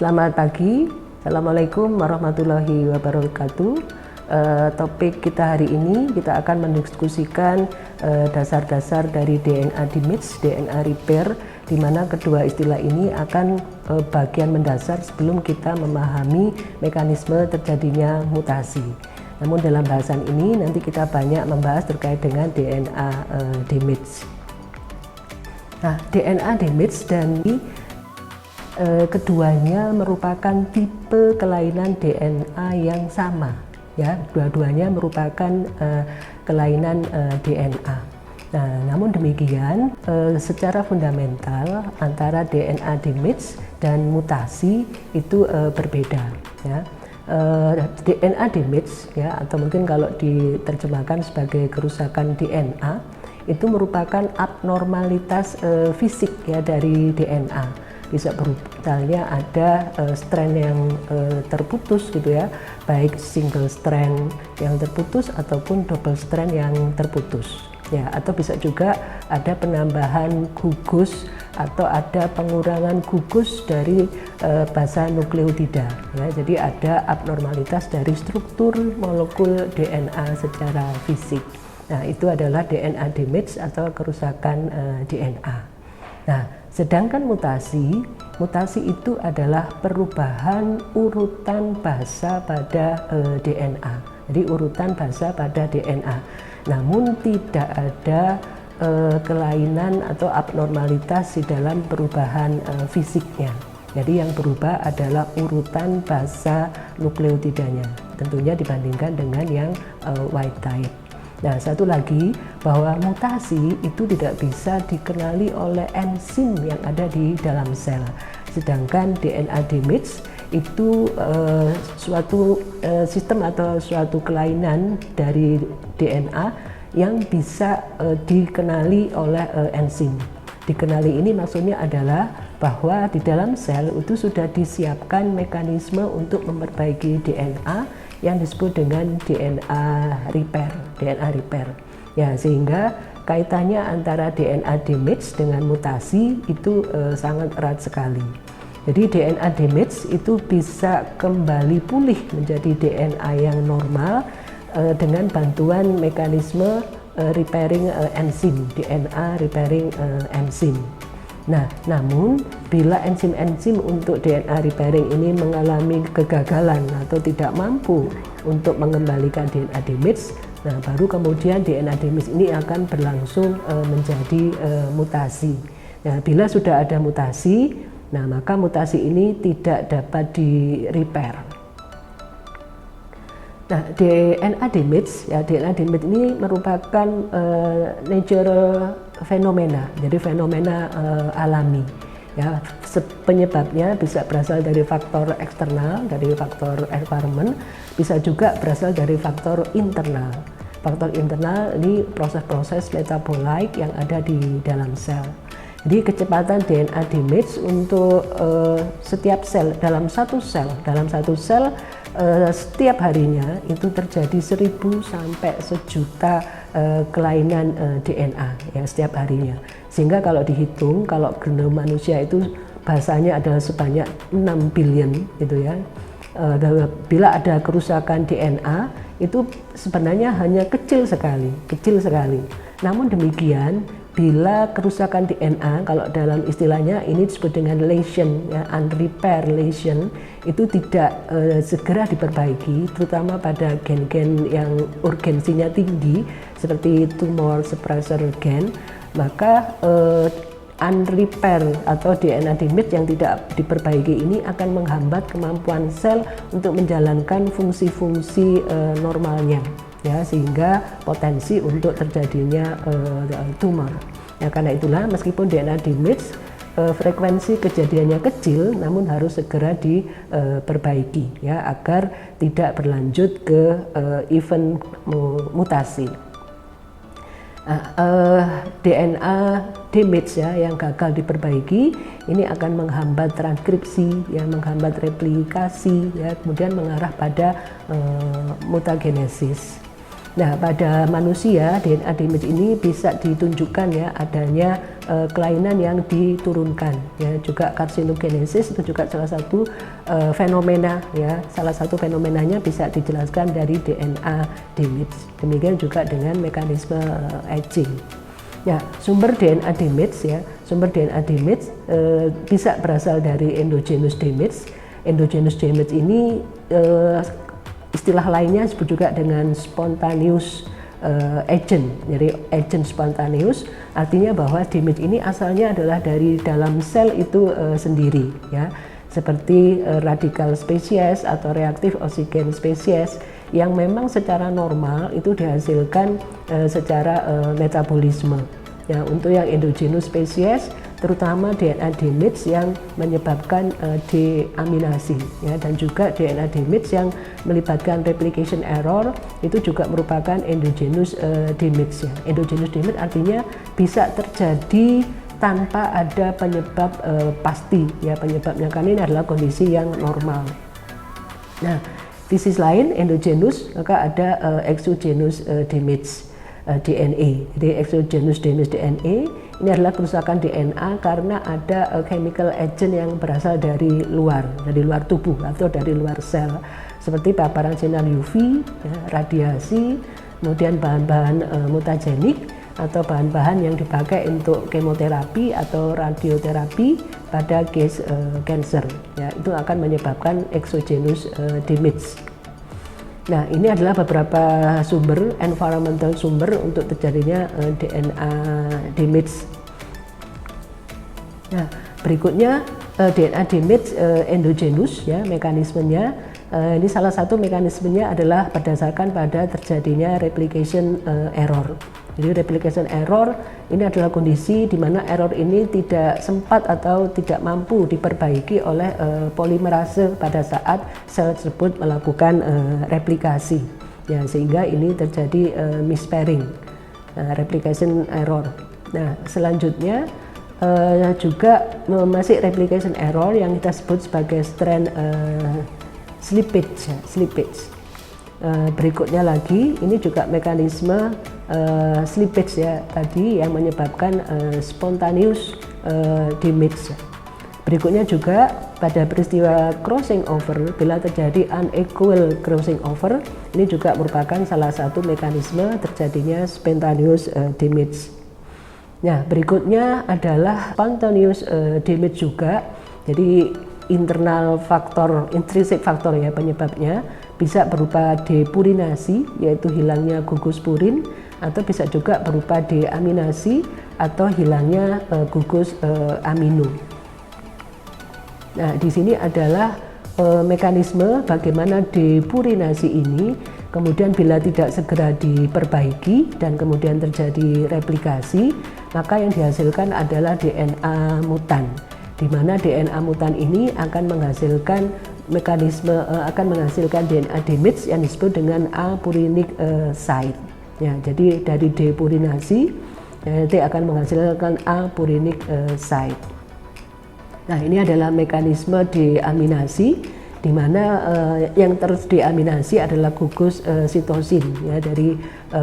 Selamat pagi, Assalamualaikum warahmatullahi wabarakatuh. Topik kita hari ini kita akan mendiskusikan dasar-dasar dari DNA damage, DNA repair, di mana kedua istilah ini akan bagian mendasar sebelum kita memahami mekanisme terjadinya mutasi. Namun dalam bahasan ini nanti kita banyak membahas terkait dengan DNA damage. Nah, DNA damage dan keduanya merupakan tipe kelainan DNA yang sama, ya, dua-duanya merupakan kelainan DNA. Nah, namun demikian secara fundamental antara DNA damage dan mutasi itu berbeda, ya. DNA damage, ya, atau mungkin kalau diterjemahkan sebagai kerusakan DNA, itu merupakan abnormalitas fisik, ya, dari DNA. Bisa misalnya ada strand yang terputus gitu, ya, baik single strand yang terputus ataupun double strand yang terputus, ya, atau bisa juga ada penambahan gugus atau ada pengurangan gugus dari basa nukleotida, ya. Jadi ada abnormalitas dari struktur molekul DNA secara fisik. Nah, itu adalah DNA damage atau kerusakan DNA. Nah, sedangkan mutasi itu adalah perubahan urutan basa pada DNA. Jadi urutan basa pada DNA. Namun tidak ada kelainan atau abnormalitas di dalam perubahan fisiknya. Jadi yang berubah adalah urutan basa nukleotidanya. Tentunya dibandingkan dengan yang wild type. Nah, satu lagi, bahwa mutasi itu tidak bisa dikenali oleh enzim yang ada di dalam sel. Sedangkan DNA damage itu suatu sistem atau suatu kelainan dari DNA yang bisa dikenali oleh enzim. Dikenali ini maksudnya adalah bahwa di dalam sel itu sudah disiapkan mekanisme untuk memperbaiki DNA yang disebut dengan DNA repair. Ya, sehingga kaitannya antara DNA damage dengan mutasi itu sangat erat sekali. Jadi DNA damage itu bisa kembali pulih menjadi DNA yang normal dengan bantuan mekanisme repairing enzim, DNA repairing enzim. Nah, namun bila enzim-enzim untuk DNA repairing ini mengalami kegagalan atau tidak mampu untuk mengembalikan DNA damage, nah baru kemudian DNA damage ini akan berlangsung menjadi mutasi. Nah, bila sudah ada mutasi, nah maka mutasi ini tidak dapat di-repair. Nah, DNA damage, ya, DNA damage ini merupakan natural fenomena, jadi fenomena alami, ya. Penyebabnya bisa berasal dari faktor eksternal, dari faktor environment, bisa juga berasal dari faktor internal. Faktor internal ini proses-proses metabolit yang ada di dalam sel. Jadi kecepatan DNA damage untuk setiap sel, dalam satu sel setiap harinya itu terjadi 1000 sampai 1.000.000 kelainan DNA, ya, setiap harinya. Sehingga kalau dihitung, kalau genom manusia itu bahasanya adalah sebanyak 6 billion gitu, ya. Bila ada kerusakan DNA itu sebenarnya hanya kecil sekali. Namun demikian, bila kerusakan DNA, kalau dalam istilahnya ini disebut dengan lesion, ya, unrepaired lesion, itu tidak segera diperbaiki, terutama pada gen-gen yang urgensinya tinggi seperti tumor suppressor gen, maka unrepaired atau DNA damage yang tidak diperbaiki ini akan menghambat kemampuan sel untuk menjalankan fungsi-fungsi normalnya, ya, sehingga potensi untuk terjadinya tumor. Ya, karena itulah meskipun DNA damage frekuensi kejadiannya kecil, namun harus segera diperbaiki, ya, agar tidak berlanjut ke event mutasi. DNA damage, ya, yang gagal diperbaiki ini akan menghambat transkripsi, ya, menghambat replikasi, ya, kemudian mengarah pada mutagenesis. Nah, pada manusia DNA damage ini bisa ditunjukkan ya adanya kelainan yang diturunkan ya, juga karsinogenesis itu juga salah satu fenomena ya, salah satu fenomenanya bisa dijelaskan dari DNA damage. Demikian juga dengan mekanisme aging. Ya, sumber DNA damage ya, sumber DNA damage bisa berasal dari endogenous damage. Endogenous damage ini istilah lainnya disebut juga dengan spontaneous agent. Jadi agent spontaneous artinya bahwa damage ini asalnya adalah dari dalam sel itu sendiri ya, seperti radikal spesies atau reaktif oksigen spesies yang memang secara normal itu dihasilkan secara metabolisme. Ya, untuk yang endogenous spesies terutama DNA damage yang menyebabkan deaminasi ya, dan juga DNA damage yang melibatkan replication error itu juga merupakan endogenous damage ya. Endogenous damage artinya bisa terjadi tanpa ada penyebab pasti ya, penyebabnya kan ini adalah kondisi yang normal. Nah, di sisi lain endogenous maka ada exogenous damage DNA. Jadi exogenous damage DNA ini adalah kerusakan DNA karena ada chemical agent yang berasal dari luar tubuh atau dari luar sel, seperti paparan sinar UV, ya, radiasi, kemudian bahan-bahan mutagenik atau bahan-bahan yang dipakai untuk kemoterapi atau radioterapi pada case cancer. Ya, itu akan menyebabkan exogenous damage. Nah, ini adalah beberapa sumber, environmental sumber untuk terjadinya DNA damage. Nah, berikutnya DNA damage endogenous ya, mekanismenya. Ini salah satu mekanismenya adalah berdasarkan pada terjadinya replication error. Jadi replication error ini adalah kondisi di mana error ini tidak sempat atau tidak mampu diperbaiki oleh polimerase pada saat sel tersebut melakukan replikasi. Ya, sehingga ini terjadi mispairing, replication error. Nah, selanjutnya juga masih replication error yang kita sebut sebagai strand slippage. Berikutnya lagi ini juga mekanisme slippage ya tadi yang menyebabkan spontaneous damage. Berikutnya juga pada peristiwa crossing over, bila terjadi unequal crossing over, ini juga merupakan salah satu mekanisme terjadinya spontaneous damage. Nah, berikutnya adalah spontaneous damage juga. Jadi internal faktor, intrinsic faktor ya penyebabnya bisa berupa depurinasi yaitu hilangnya gugus purin, atau bisa juga berupa deaminasi atau hilangnya gugus amino. Nah, di sini adalah mekanisme bagaimana depurinasi ini kemudian bila tidak segera diperbaiki dan kemudian terjadi replikasi, maka yang dihasilkan adalah DNA mutan, di mana DNA mutan ini akan menghasilkan DNA damage yang disebut dengan apurinic site. Ya, jadi dari depurinasi nanti akan menghasilkan apurinic site. Nah, ini adalah mekanisme deaminasi, di mana yang terus deaminasi adalah gugus sitosin ya, dari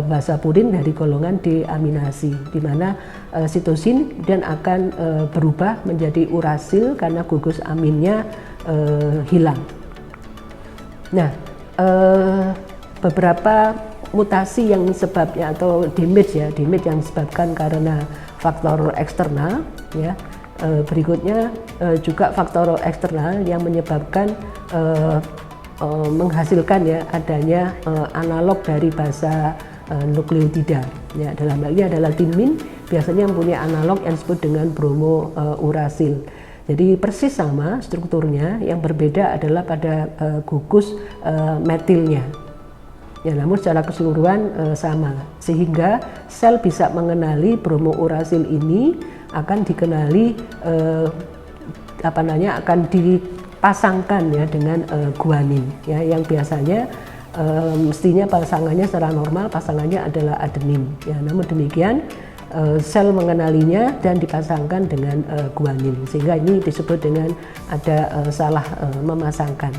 bahasa purin dari golongan deaminasi, di mana sitosin dan akan berubah menjadi urasil karena gugus aminnya hilang. Nah, beberapa mutasi yang sebabnya atau damage yang disebabkan karena faktor eksternal ya. Berikutnya juga faktor eksternal yang menyebabkan menghasilkan ya adanya analog dari basa nukleotida. Ya, dalam hal ini adalah timin biasanya mempunyai analog yang disebut dengan bromo-urasil. Jadi persis sama strukturnya, yang berbeda adalah pada gugus metilnya. Ya, namun secara keseluruhan sama, sehingga sel bisa mengenali bromo-urasil ini akan dikenali akan dipasangkan ya dengan guanin ya, yang biasanya mestinya pasangannya secara normal pasangannya adalah adenin ya, namun demikian sel mengenalinya dan dipasangkan dengan guanin, sehingga ini disebut dengan ada salah memasangkan.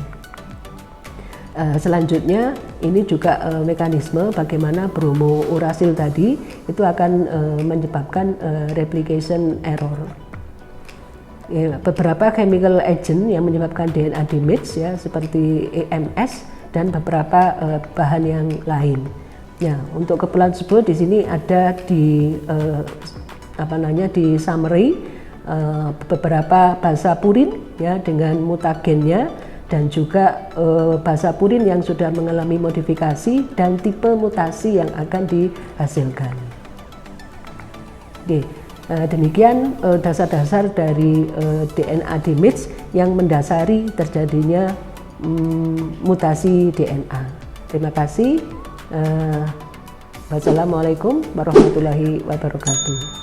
Selanjutnya ini juga mekanisme bagaimana bromourasil tadi itu akan menyebabkan replication error. Beberapa chemical agent yang menyebabkan DNA damage ya seperti EMS dan beberapa bahan yang lain. Ya, untuk keperluan tersebut di sini ada di di summary beberapa basa purin ya dengan mutagennya dan juga basa purin yang sudah mengalami modifikasi dan tipe mutasi yang akan dihasilkan. Oke, demikian dasar-dasar dari DNA damage yang mendasari terjadinya mutasi DNA. Terima kasih. Wassalamualaikum warahmatullahi wabarakatuh.